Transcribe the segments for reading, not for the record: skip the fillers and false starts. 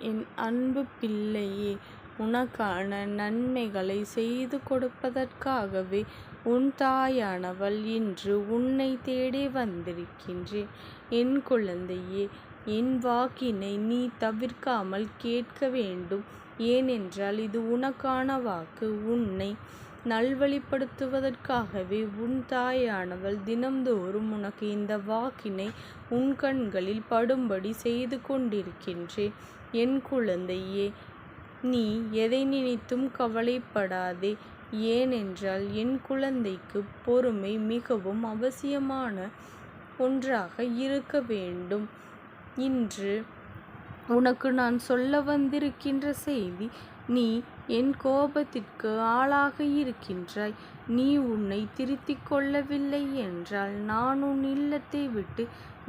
என் அன்பு பிள்ளையே, உனக்கான நன்மைகளை செய்து கொடுப்பதற்காகவே உன் தாயானவள் இன்று உன்னை தேடி வந்திருக்கின்றேன். என் குழந்தையே, என் வாக்கினை நீ தவிர்க்காமல் கேட்க வேண்டும். ஏனென்றால் இது உனக்கான வாக்கு. உன்னை நல்வழிப்படுத்துவதற்காகவே உன் தாயானவள் தினம்தோறும் உனக்கு இந்த வாக்கினை உன் கண்களில் படும்படி செய்து கொண்டிருக்கின்றேன். என் குழந்தையே, நீ எதை நினைத்தும் கவலைப்படாதே. ஏனென்றால் என் குழந்தைக்கு பொறுமை மிகவும் அவசியமான ஒன்றாக இருக்க வேண்டும். இன்று உனக்கு நான் சொல்ல வந்திருக்கின்ற செய்தி, நீ என் கோபத்திற்கு ஆளாக இருக்கின்றாய். நீ உன்னை திருத்திக் கொள்ளவில்லை என்றால் நான் உன் இல்லத்தை விட்டு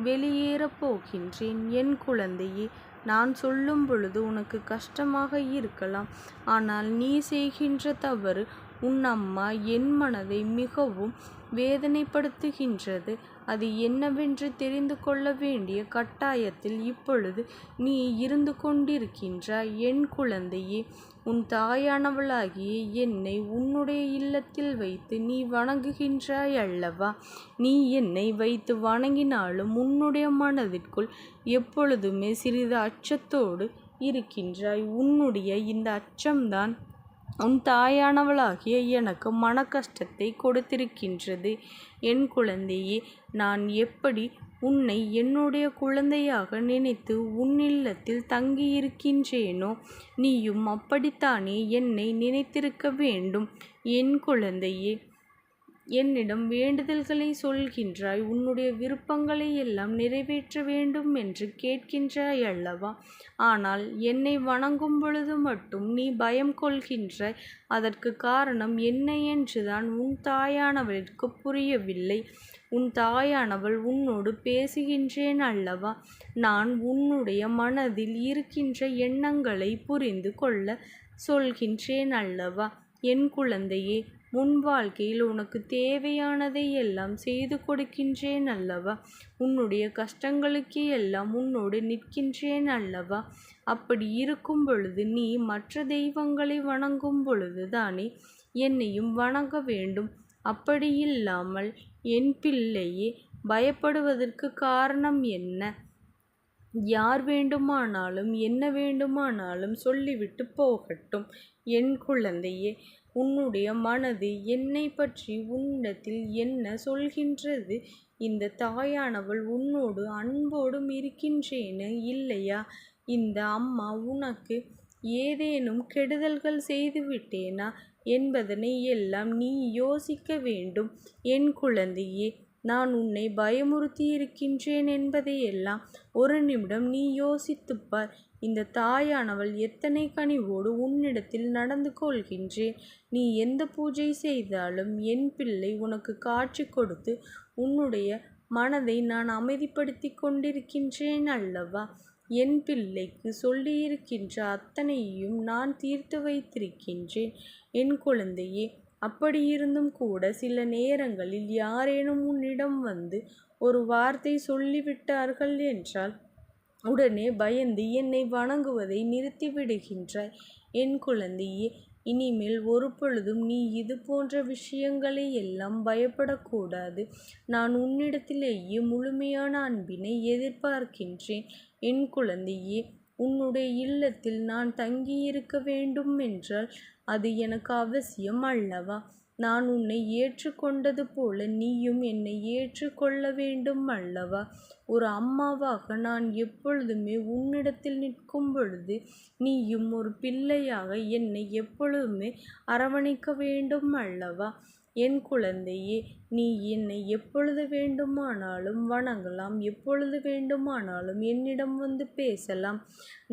வெளியேறப் போகின்றேன். என் குழந்தையே, நான் சொல்லும் பொழுது உனக்கு கஷ்டமாக இருக்கலாம். ஆனால் நீ செய்கின்ற தவறு உன் அம்மா என் மனதை மிகவும் வேதனைப்படுத்துகின்றது. அது என்னவென்று தெரிந்து கொள்ள வேண்டிய கட்டாயத்தில் இப்பொழுது நீ இருந்து கொண்டிருக்கின்றாய். என் குழந்தையே, உன் தாயானவளாகிய என்னை உன்னுடைய இல்லத்தில் வைத்து நீ வணங்குகின்றாய் அல்லவா? நீ என்னை வைத்து வணங்கினாலும் உன்னுடைய மனதிற்குள் எப்பொழுதுமே சிறிது அச்சத்தோடு இருக்கின்றாய். உன்னுடைய இந்த அச்சம்தான் உன் தாயானவளாகிய எனக்கு மன கஷ்டத்தை கொடுத்திருக்கின்றது. என் குழந்தையே, நான் எப்படி உன்னை என்னுடைய குழந்தையாக நினைத்து உன் இல்லத்தில் தங்கியிருக்கின்றேனோ, நீயும் அப்படித்தானே என்னை நினைத்திருக்க வேண்டும். என் குழந்தையே, என்னிடம் வேண்டுதல்களை சொல்கின்றாய். உன்னுடைய விருப்பங்களை எல்லாம் நிறைவேற்ற வேண்டும் என்று கேட்கின்றாய் அல்லவா? ஆனால் என்னை வணங்கும் பொழுது மட்டும் நீ பயம் கொள்கின்றாய். அதற்கு காரணம் என்ன என்றுதான் உன் தாயானவளுக்கு புரியவில்லை. உன் தாயானவள் உன்னோடு பேசுகின்றேன் அல்லவா? நான் உன்னுடைய மனதில் இருக்கின்ற எண்ணங்களை புரிந்து கொள்ள சொல்கின்றேன் அல்லவா? என் குழந்தையே, முன் வாழ்க்கையில் உனக்கு தேவையானதை எல்லாம் செய்து கொடுக்கின்றேன் அல்லவா? உன்னுடைய கஷ்டங்களுக்கு எல்லாம் உன்னோடு நிற்கின்றேன் அல்லவா? அப்படி இருக்கும் பொழுது நீ மற்ற தெய்வங்களை வணங்கும் பொழுது தானே என்னையும் வணங்க வேண்டும். அப்படியில்லாமல் என் பிள்ளையே, பயப்படுவதற்கு காரணம் என்ன? யார் வேண்டுமானாலும் என்ன வேண்டுமானாலும் சொல்லிவிட்டு போகட்டும். என் குழந்தையே, உன்னுடைய மனது என்னை பற்றி உன்னிடத்தில் என்ன சொல்கின்றது? இந்த தாயானவள் உன்னோடு அன்போடும் இருக்கின்றேன்னு இல்லையா? இந்த அம்மா உனக்கு ஏதேனும் கெடுதல்கள் செய்துவிட்டேனா என்பதனை எல்லாம் நீ யோசிக்க வேண்டும். என் குழந்தையே, நான் உன்னை பயமுறுத்தி இருக்கின்றேன் என்பதையெல்லாம் ஒரு நிமிடம் நீ யோசித்துப்பார். இந்த தாயானவள் எத்தனை கனிவோடு உன்னிடத்தில் நடந்து கொள்கின்றேன். நீ எந்த பூஜை செய்தாலும் என் பிள்ளை உனக்கு காட்சி கொடுத்து உன்னுடைய மனதை நான் அமைதிப்படுத்தி கொண்டிருக்கின்றேன் அல்லவா? என் பிள்ளைக்கு சொல்லியிருக்கின்ற அத்தனையும் நான் தீர்த்து வைத்திருக்கின்றேன். என் குழந்தையே, அப்படியிருந்தும் கூட சில நேரங்களில் யாரேனும் உன்னிடம் வந்து ஒரு வார்த்தை சொல்லிவிட்டார்கள் என்றால் உடனே பயந்து என்னை வணங்குவதை நிறுத்திவிடுகின்றாய். என் குழந்தையே, இனிமேல் ஒரு பொழுதும் நீ இது போன்ற விஷயங்களை எல்லாம் பயப்படக்கூடாது. நான் உன்னிடத்திலேயே முழுமையான அன்பினை எதிர்பார்க்கின்றேன். என் குழந்தையே, உன்னுடைய இல்லத்தில் நான் தங்கியிருக்க வேண்டும் என்றால் அது எனக்கு அவசியம் அல்லவா? நான் உன்னை ஏற்றுக்கொண்டது போல நீயும் என்னை ஏற்றுக்கொள்ள வேண்டும் அல்லவா? ஒரு அம்மாவாக நான் எப்பொழுதுமே உன்னிடத்தில் நிற்கும் பொழுது நீயும் ஒரு பிள்ளையாக என்னை எப்பொழுதுமே அரவணைக்க வேண்டும் அல்லவா? என் குழந்தையே, நீ என்னை எப்பொழுது வேண்டுமானாலும் வணங்கலாம். எப்பொழுது வேண்டுமானாலும் என்னிடம் வந்து பேசலாம்.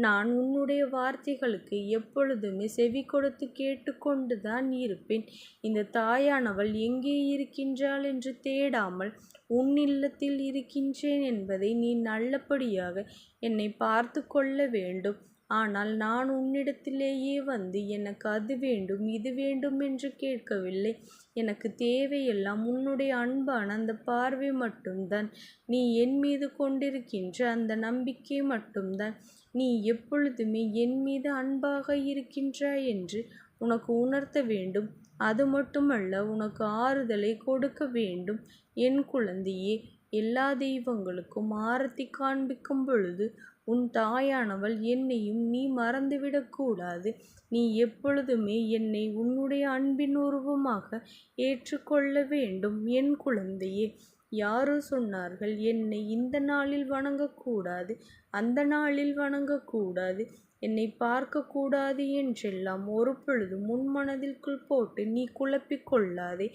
நான் உன்னுடைய வார்த்தைகளுக்கு எப்பொழுதுமே செவி கொடுத்து கேட்டுக்கொண்டுதான் இருப்பேன். இந்த தாயானவள் எங்கே இருக்கின்றாள் என்று தேடாமல் உன் இல்லத்தில் இருக்கின்றேன் என்பதை நீ நல்லபடியாக என்னை பார்த்து கொள்ள வேண்டும். ஆனால் நான் உன்னிடத்திலேயே வந்து எனக்கு அது வேண்டும் இது வேண்டும் என்று கேட்கவில்லை. எனக்கு தேவையெல்லாம் உன்னுடைய அன்பான அந்த பார்வை மட்டும்தான். நீ என் மீது கொண்டிருக்கின்ற அந்த நம்பிக்கை மட்டும்தான். நீ எப்பொழுதுமே என் மீது அன்பாக இருக்கின்றாய் என்று உனக்கு உணர்த்த வேண்டும். அது மட்டுமல்ல, உனக்கு ஆறுதலை கொடுக்க வேண்டும். என் குழந்தையே, எல்லா தெய்வங்களுக்கும் ஆரத்தி காண்பிக்கும் பொழுது உன் தாயானவள் என்னையும் நீ மறந்துவிடக்கூடாது. நீ எப்பொழுதுமே என்னை உன்னுடைய அன்பின் உருவமாக ஏற்றுக்கொள்ள வேண்டும். என் குழந்தையே, யாரோ சொன்னார்கள் என்னை இந்த நாளில் வணங்கக்கூடாது, அந்த நாளில் வணங்கக்கூடாது, என்னை பார்க்கக்கூடாது என்றெல்லாம் ஒரு பொழுதும் உன் மனதிற்குள் போட்டு நீ குழப்பிக் கொள்ளாதே.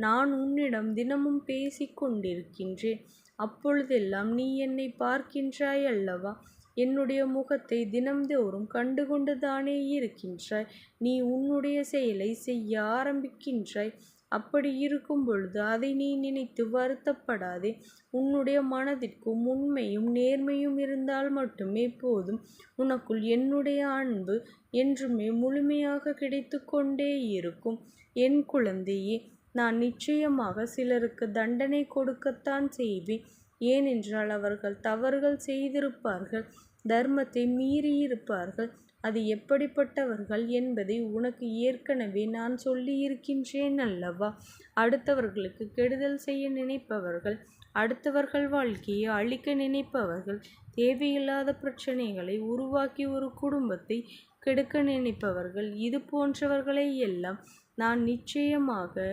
நான் உன்னிடம் தினமும் பேசிக் கொண்டிருக்கின்றேன். அப்பொழுதெல்லாம் நீ என்னை பார்க்கின்றாய் அல்லவா? என்னுடைய முகத்தை தினம்தோறும் கண்டுகொண்டுதானே இருக்கின்றாய். நீ உன்னுடைய செயலை செய்ய ஆரம்பிக்கின்றாய். அப்படி இருக்கும் பொழுது அதை நீ நினைத்து வருத்தப்படாதே. உன்னுடைய மனதிற்கும் உண்மையும் நேர்மையும் இருந்தால் மட்டுமே போதும். உனக்குள் என்னுடைய அன்பு என்றுமே முழுமையாக கிடைத்து கொண்டே இருக்கும். என் குழந்தையே, நான் நிச்சயமாக சிலருக்கு தண்டனை கொடுக்கத்தான் செய்வேன். ஏனென்றால் அவர்கள் தவறுகள் செய்திருப்பார்கள், தர்மத்தை மீறியிருப்பார்கள். அது எப்படிப்பட்டவர்கள் என்பதை உனக்கு ஏற்கனவே நான் சொல்லியிருக்கின்றேன் அல்லவா? அடுத்தவர்களுக்கு கெடுதல் செய்ய நினைப்பவர்கள், அடுத்தவர்கள் வாழ்க்கையை அழிக்க நினைப்பவர்கள், தேவையில்லாத பிரச்சனைகளை உருவாக்கி ஒரு குடும்பத்தை கெடுக்க நினைப்பவர்கள், இது போன்றவர்களை எல்லாம் நான் நிச்சயமாக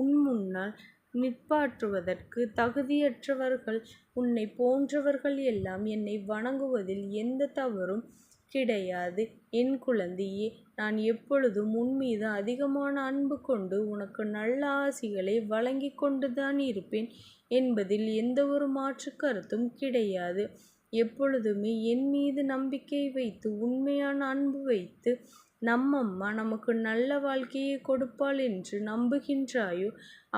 உன் முன்னால் நிற்பாற்றுவதற்கு தகுதியற்றவர்கள். உன்னை போன்றவர்கள் எல்லாம் என்னை வணங்குவதில் எந்த தவறும் கிடையாது. என் குழந்தையே, நான் எப்பொழுதும் உன் மீது அதிகமான அன்பு கொண்டு உனக்கு நல்ல ஆசிகளை வழங்கி கொண்டுதான் இருப்பேன் என்பதில் எந்த ஒரு மாற்று கருத்தும் கிடையாது. எப்பொழுதுமே என் மீது நம்பிக்கை வைத்து உண்மையான அன்பு வைத்து நம்மம்மா நமக்கு நல்ல வாழ்க்கையை கொடுப்பாள் என்று நம்புகின்றாயோ,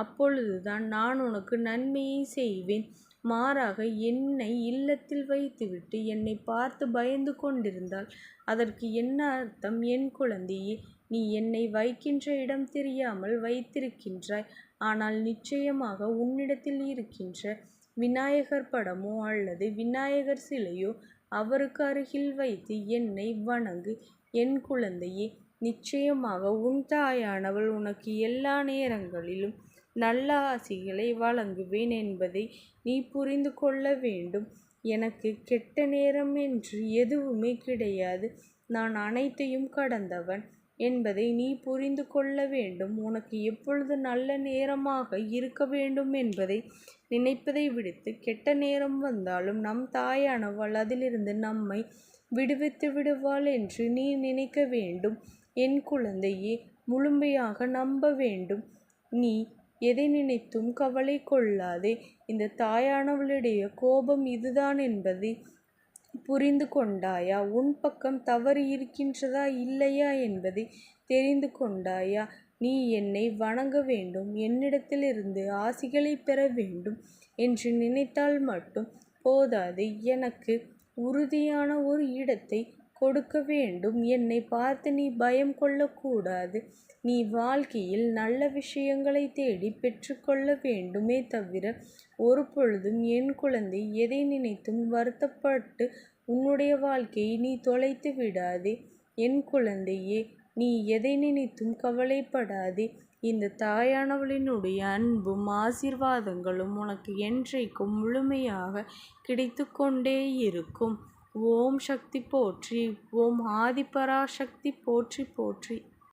அப்பொழுதுதான் நான் உனக்கு நன்மையை செய்வேன். மாறாக என்னை இல்லத்தில் வைத்துவிட்டு என்னை பார்த்து பயந்து கொண்டிருந்தால் அதற்கு என்ன அர்த்தம்? என் குழந்தையே, நீ என்னை வைக்கின்ற இடம் தெரியாமல் வைத்திருக்கின்றாய். ஆனால் நிச்சயமாக உன்னிடத்தில் இருக்கின்ற விநாயகர் படமோ அல்லது விநாயகர் சிலையோ அவருக்கு அருகில் வைத்து என்னை வணங்கு. என் குழந்தையே, நிச்சயமாக உன் தாயானவள் உனக்கு எல்லா நேரங்களிலும் நல்ல ஆசிகளை வழங்குவேன் என்பதை நீ புரிந்து கொள்ள வேண்டும். எனக்கு கெட்ட நேரம் என்று எதுவுமே கிடையாது. நான் அனைத்தையும் கடந்தவன் என்பதை நீ புரிந்து கொள்ள வேண்டும். உனக்கு எப்பொழுது நல்ல நேரமாக இருக்க வேண்டும் என்பதை நினைப்பதை விடுத்து, கெட்ட நேரம் வந்தாலும் நம் தாயானவள் அதிலிருந்து நம்மை விடுவித்து விடுவாள் என்று நீ நினைக்க வேண்டும். என் குழந்தையே, முழுமையாக நம்ப வேண்டும். நீ எதை நினைத்தும் கவலை கொள்ளாதே. இந்த தாயானவளுடைய கோபம் இதுதான் என்பதை புரிந்து கொண்டாயா? உன் பக்கம் தவறு இருக்கின்றதா இல்லையா என்பதை தெரிந்து கொண்டாயா? நீ என்னை வணங்க வேண்டும், என்னிடத்திலிருந்து ஆசிகளை பெற வேண்டும் என்று நினைத்தால் மட்டும் போதாது. எனக்கு உறுதியான ஒரு இடத்தை கொடுக்க வேண்டும். என்னை பார்த்து நீ பயம் கொள்ளக்கூடாது. நீ வாழ்க்கையில் நல்ல விஷயங்களை தேடி பெற்றுக்கொள்ள வேண்டுமே தவிர ஒரு பொழுதும் என் குழந்தை எதை நினைத்தும் வருத்தப்பட்டு உன்னுடைய வாழ்க்கையை நீ தொலைத்து விடாதே. என் குழந்தையே, நீ எதை நினைத்தும் கவலைப்படாதே. இந்த தாயானவளினுடைய அன்பும் ஆசீர்வாதங்களும் உனக்கு என்றைக்கும் முழுமையாக கிடைத்து கொண்டே இருக்கும். ஓம் சக்தி போற்றி. ஓம் ஆதிபராசக்தி போற்றி போற்றி.